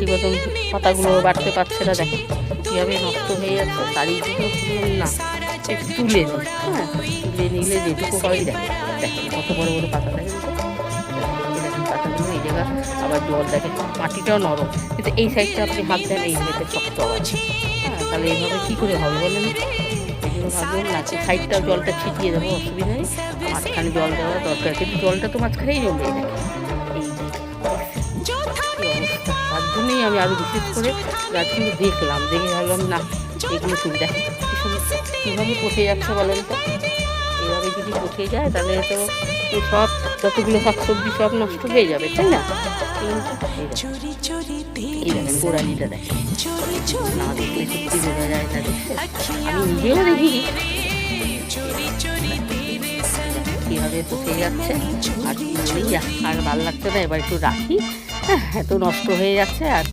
ঠিক মতন পাতাগুলো বাড়তে পারছে না। দেখো কীভাবে নষ্ট হয়ে যাচ্ছে। চারিদিকে না একটু তুলে নিই, হ্যাঁ তুলে নিলে যেটুকু হয় দেখো দেখো কত বড় বড় পাতা দেখেন তো। দেখেন পাতাগুলো এই জায়গা আবার জল দেখেন, মাটিটাও নরম, কিন্তু এই সাইডটা আপনি হাত দেন এই সাইডটা শক্ত আবার। হ্যাঁ তাহলে এইভাবে কী করে হবে বলেন? এই জন্য ভাবলাম না সাইডটাও জলটা ছিটিয়ে দেবো, অসুবিধা নেই, মাঝখানে জল দেওয়ার দরকার, কিন্তু জলটা তো মাঝখানেই জমবে। দেখেন এই যে অবস্থা, তার জন্যই আমি আরও বিশেষ করে গাছগুলো দেখলাম, দেখে ভাবলাম না এগুলো তুলে দেখেন কীভাবে পচে যাচ্ছে বলেন তো। এইভাবে যদি পচে যায় তাহলে তো সব যতগুলো শাকসবজি সব নষ্ট হয়ে যাবে, তাই না? এই দেখেন গোড়ালিটা দেখেন, না দেখলে সত্যি বোঝা যায় না। দেখছে আমি নিজেও দেখিনি কীভাবে পচে যাচ্ছে। আর কি বলেই আর ভালো লাগছে না, এবার একটু রাখি, হ্যাঁ এত নষ্ট হয়ে যাচ্ছে আর